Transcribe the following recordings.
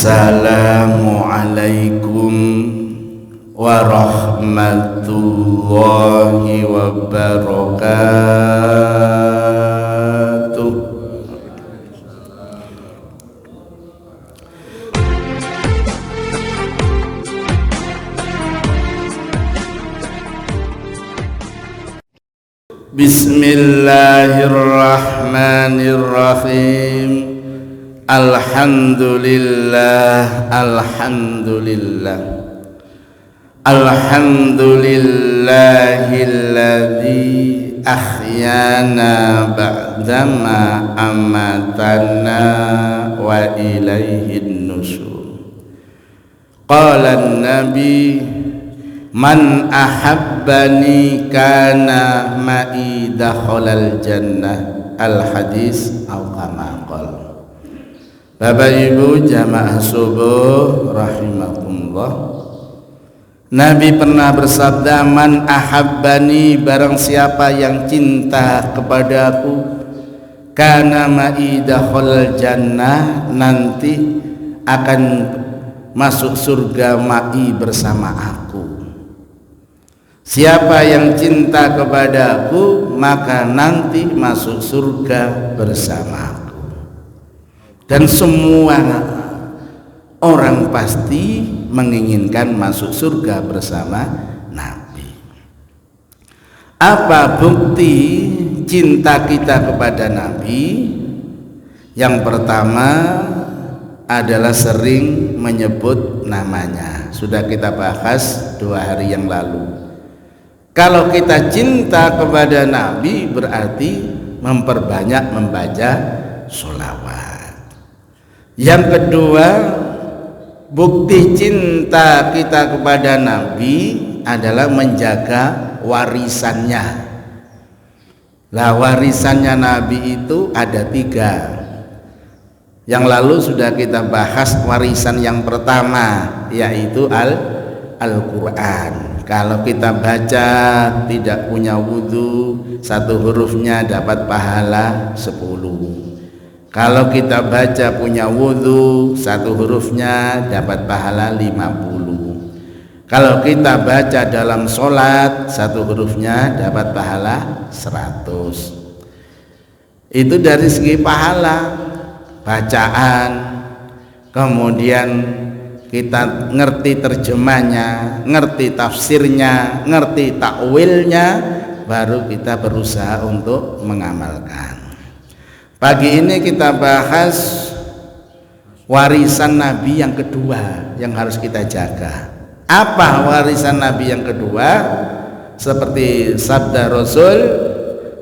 Assalamualaikum warahmatullahi wabarakatuh. Bismillahirrahmanirrahim. Alhamdulillah, alhamdulillah, alhamdulillahilladzi ahyana ba'dama amatana wa ilaihin nusyur. Qala an-nabi man ahabbani kana ma'i dakhalal jannah. Al-hadis atau kama qala. Bapak Ibu jamaah subuh rahimakumullah, Nabi pernah bersabda, man ahabbani, barang siapa yang cinta kepadaku, kana ma'i dakhalal jannah, nanti akan masuk surga ma'i bersama aku. Siapa yang cinta kepadaku, maka nanti masuk surga bersamaku. Dan semua orang pasti menginginkan masuk surga bersama Nabi. Apa bukti cinta kita kepada Nabi? Yang pertama adalah sering menyebut namanya. Sudah kita bahas 2 hari yang lalu. Kalau kita cinta kepada Nabi berarti memperbanyak membaca sholawat. Yang kedua, bukti cinta kita kepada Nabi adalah menjaga warisannya. Lah warisannya Nabi itu ada 3. Yang lalu sudah kita bahas warisan yang pertama, yaitu Al-Quran. Kalau kita baca tidak punya wudhu, 1 hurufnya dapat pahala 10. Kalau kita baca punya wudhu, 1 hurufnya dapat pahala 50. Kalau kita baca dalam sholat, 1 hurufnya dapat pahala 100. Itu dari segi pahala bacaan. Kemudian kita ngerti terjemahnya, ngerti tafsirnya, ngerti takwilnya, baru kita berusaha untuk mengamalkan. Pagi ini kita bahas warisan Nabi yang kedua yang harus kita jaga. Apa warisan Nabi yang kedua? Seperti sabda Rasul,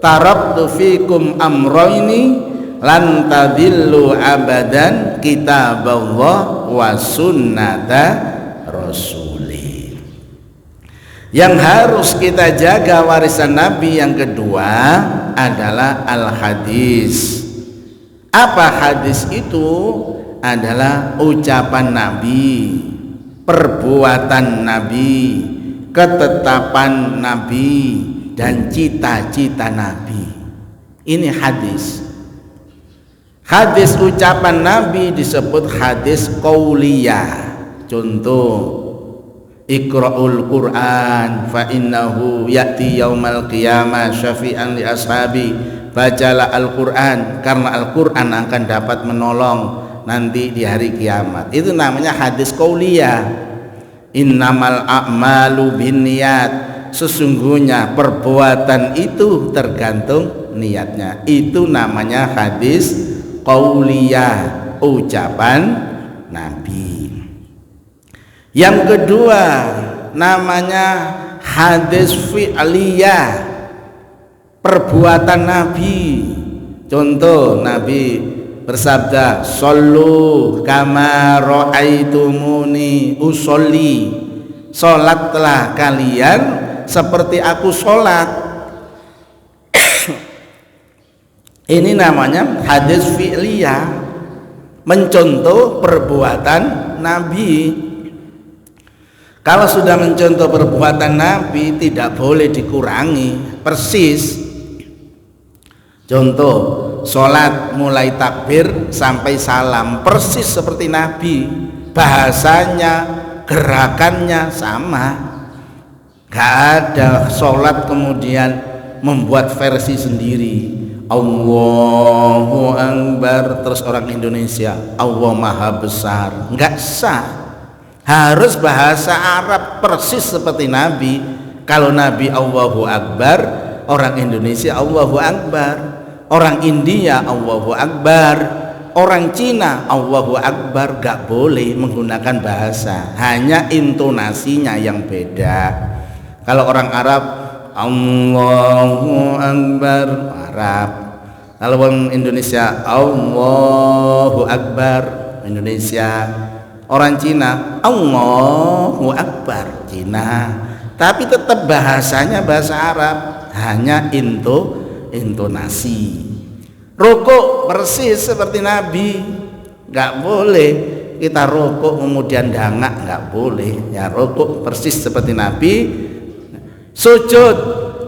taraktu fikum amroini lan tadillu abadan kitaballah wa sunnata rasuli. Yang harus kita jaga warisan Nabi yang kedua adalah al-hadis. Apa hadis itu? Adalah ucapan Nabi, perbuatan Nabi, ketetapan Nabi, dan cita-cita Nabi. Ini hadis. Hadis ucapan Nabi disebut hadis qauliyah. Contoh, Iqra'ul Qur'an fa innahu ya'ti yaumal qiyamah syafi'an li ashabi. Bacalah Al-Quran karena Al-Quran akan dapat menolong nanti di hari kiamat. Itu namanya hadis qauliyah. Innamal a'malu binniyat. Sesungguhnya perbuatan itu tergantung niatnya. Itu namanya hadis qauliyah, ucapan Nabi. Yang kedua namanya hadis fi'liyah, perbuatan Nabi. Contoh, Nabi bersabda, "Shollu kama ra'aitumuni usolli." Salatlah kalian seperti aku salat. Ini namanya hadis fi'liyah, mencontoh perbuatan Nabi. Kalau sudah mencontoh perbuatan Nabi tidak boleh dikurangi, persis. Contoh, sholat mulai takbir sampai salam persis seperti Nabi, bahasanya, gerakannya sama. Gak ada sholat kemudian membuat versi sendiri, Allahu Akbar terus orang Indonesia Allah Maha Besar, nggak sah. Harus bahasa Arab persis seperti Nabi. Kalau Nabi Allahu Akbar, orang Indonesia Allahu Akbar, orang India Allahu Akbar, orang Cina Allahu Akbar. Gak boleh menggunakan bahasa, hanya intonasinya yang beda. Kalau orang Arab Allahu Akbar Arab, kalau orang Indonesia Allahu Akbar Indonesia, orang Cina Allahu Akbar Cina, tapi tetap bahasanya bahasa Arab, hanya intonasi. Rukuk persis seperti Nabi, nggak boleh kita rukuk kemudian dangak, nggak boleh ya. Rukuk persis seperti Nabi, sujud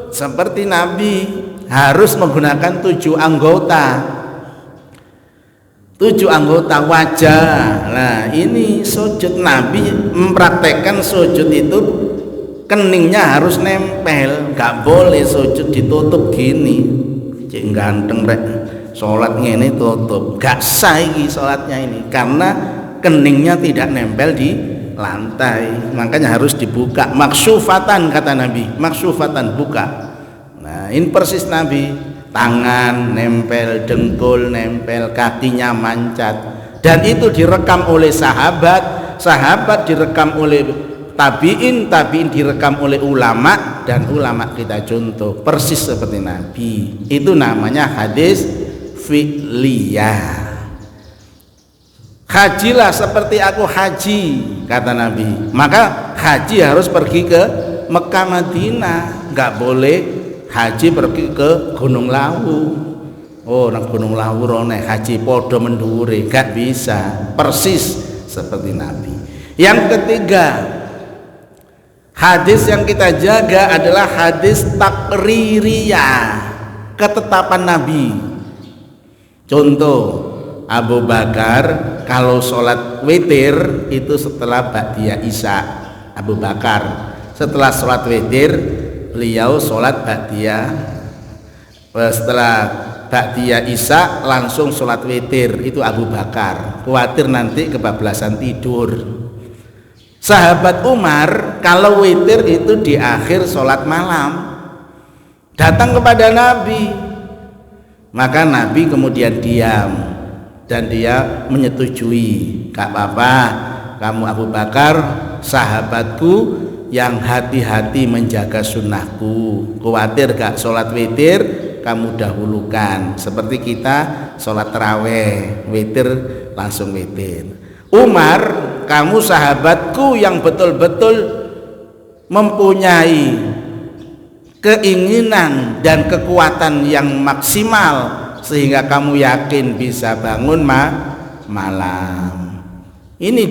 seperti Nabi, harus menggunakan 7 anggota wajah. Nah ini sujud, Nabi mempraktekkan sujud itu keningnya harus nempel, nggak boleh sujud ditutup gini. Cik ganteng rek sholat ngene tutup, gak sah iki sholatnya ini, karena keningnya tidak nempel di lantai, makanya harus dibuka, maksufatan kata Nabi, maksufatan, buka. Nah ini persis Nabi, tangan nempel, dengkul nempel, kakinya mancat, dan itu direkam oleh sahabat, direkam oleh tabiin direkam oleh ulama, dan ulama kita contoh persis seperti Nabi. Itu namanya hadis fi'liyah. Hajilah seperti aku haji kata Nabi. Maka haji harus pergi ke Mekah Madinah, nggak boleh haji pergi ke Gunung Lawu. Oh nang Gunung Lawu rone haji podo mendure, nggak bisa, persis seperti Nabi. Yang ketiga, hadis yang kita jaga adalah hadis takririyah, ketetapan Nabi. Contoh, Abu Bakar kalau sholat witir itu setelah Ba'diyah Isya. Abu Bakar setelah sholat witir beliau sholat Ba'diyah, setelah Ba'diyah Isya langsung sholat witir. Itu Abu Bakar, khawatir nanti kebablasan tidur. Sahabat Umar kalau witir itu di akhir sholat malam, datang kepada Nabi, maka Nabi kemudian diam dan dia menyetujui, gak apa-apa kamu Abu Bakar sahabatku yang hati-hati menjaga sunnahku, khawatir gak sholat witir kamu dahulukan, seperti kita sholat taraweh witir langsung witir. Umar, kamu sahabatku yang betul-betul mempunyai keinginan dan kekuatan yang maksimal sehingga kamu yakin bisa bangun malam. Ini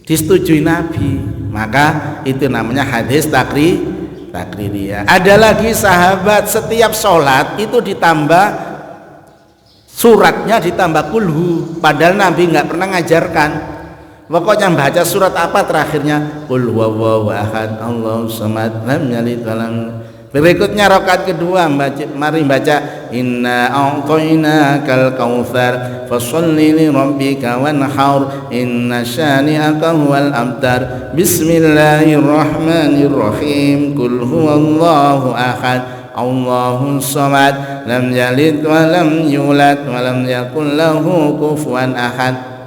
disetujui Nabi, maka itu namanya hadis takririyah. Ada lagi sahabat setiap sholat itu ditambah suratnya, ditambah kulhu, padahal Nabi nggak pernah ngajarkan. Pokoknya baca surat apa terakhirnya, qul huwallahu ahad Allahus samad lam yalid walam. Berikutnya rakaat kedua mari baca inna a'tainakal kautsar fasholli li rabbika wanhar inna syani'aka huwal abtar. Bismillahirrahmanirrahim. Qul huwallahu ahad Allahus samad lam yalid walam yulad walam yakul lahu kufuwan ahad.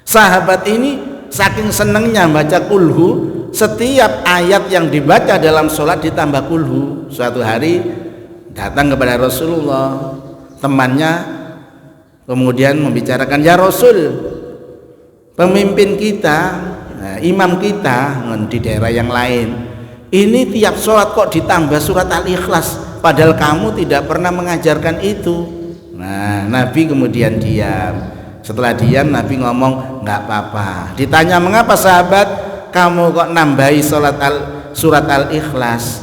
Sahabat ini saking senengnya baca kulhu, setiap ayat yang dibaca dalam sholat ditambah kulhu. Suatu hari datang kepada Rasulullah temannya, kemudian membicarakan, ya Rasul, pemimpin kita, imam kita di daerah yang lain ini tiap sholat kok ditambah surat Al-Ikhlas, padahal kamu tidak pernah mengajarkan itu. Nah Nabi kemudian diam. Setelah diam Nabi ngomong, nggak apa-apa. Ditanya mengapa sahabat kamu kok nambahi surat Al-Ikhlas?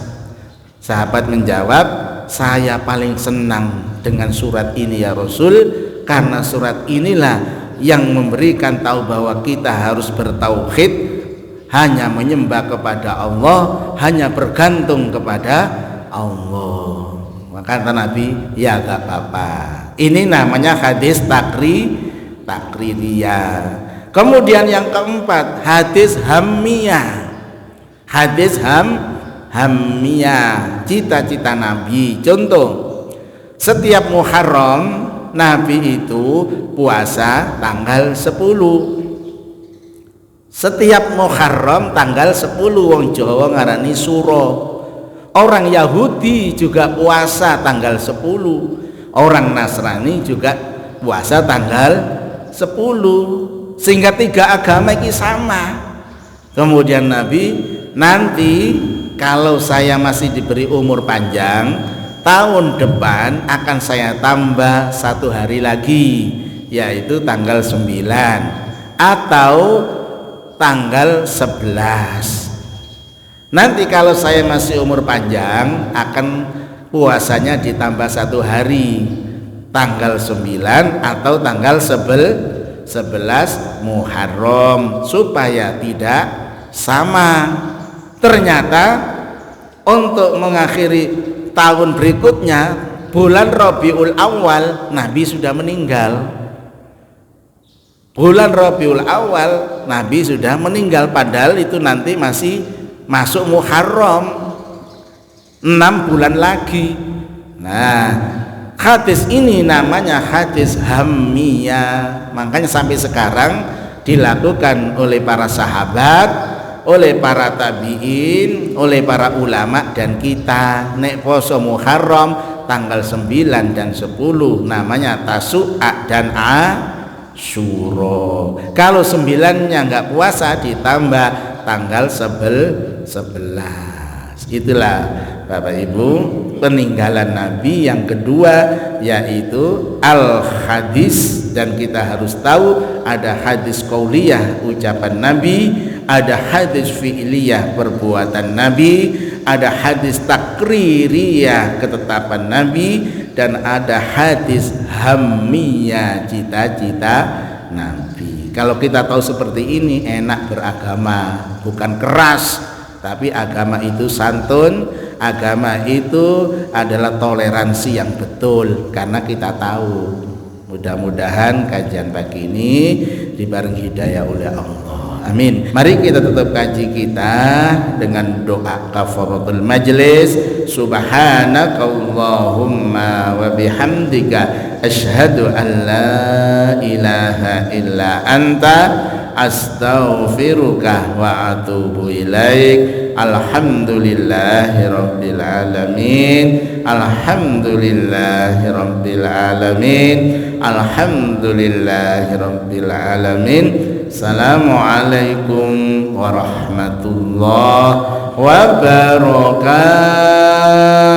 Sahabat menjawab, saya paling senang dengan surat ini ya Rasul, karena surat inilah yang memberikan tahu bahwa kita harus bertauhid, hanya menyembah kepada Allah, hanya bergantung kepada Allah. Maka kata Nabi, ya gak apa-apa. Ini namanya hadis takririyah. Kemudian yang keempat, hadis hammiyah. Hadis hammiyah, cita-cita Nabi. Contoh, setiap Muharram Nabi itu puasa tanggal 10. Setiap Muharram tanggal 10, wong Jawa ngarani suro. Orang Yahudi juga puasa tanggal 10. Orang Nasrani juga puasa tanggal 10. Sehingga tiga agama ini sama. Kemudian Nabi, nanti kalau saya masih diberi umur panjang, tahun depan akan saya tambah 1 hari lagi, yaitu tanggal 9 atau tanggal 11. Nanti kalau saya masih umur panjang, akan puasanya ditambah 1 hari, tanggal 9 atau tanggal 11 Muharram, supaya tidak sama. Ternyata untuk mengakhiri tahun berikutnya, bulan Rabiul Awal, Nabi sudah meninggal. Bulan Rabiul Awal Nabi sudah meninggal, padahal itu nanti masih masuk Muharram, 6 bulan lagi. Nah, hadis ini namanya hadis hammiyah. Makanya sampai sekarang dilakukan oleh para sahabat, oleh para tabi'in, oleh para ulama dan kita. Nek poso Muharram tanggal 9 dan 10 namanya Tasu'a dan Asyura. Kalau 9-nya enggak puasa ditambah tanggal 11. Itulah Bapak Ibu peninggalan Nabi yang kedua, yaitu al-hadis. Dan kita harus tahu ada hadis qauliyah, ucapan Nabi, ada hadis fi'liyah, perbuatan Nabi, ada hadis takririyah, ketetapan Nabi, dan ada hadis hammiyah, cita-cita Nabi. Kalau kita tahu seperti ini, enak beragama, bukan keras, tapi agama itu santun, agama itu adalah toleransi yang betul, karena kita tahu. Mudah-mudahan kajian pagi ini dibarengi hidayah oleh Allah. Amin. Mari kita tutup kaji kita dengan doa kafaratul majlis. Subhanakallahumma wa bihamdika asyhadu an la ilaha illa anta astaghfiruka wa atubu ilaik. Alhamdulillahi rabbil alamin. Alhamdulillahi rabbil alamin. Alhamdulillahi rabbil alamin. Assalamualaikum warahmatullahi wabarakatuh.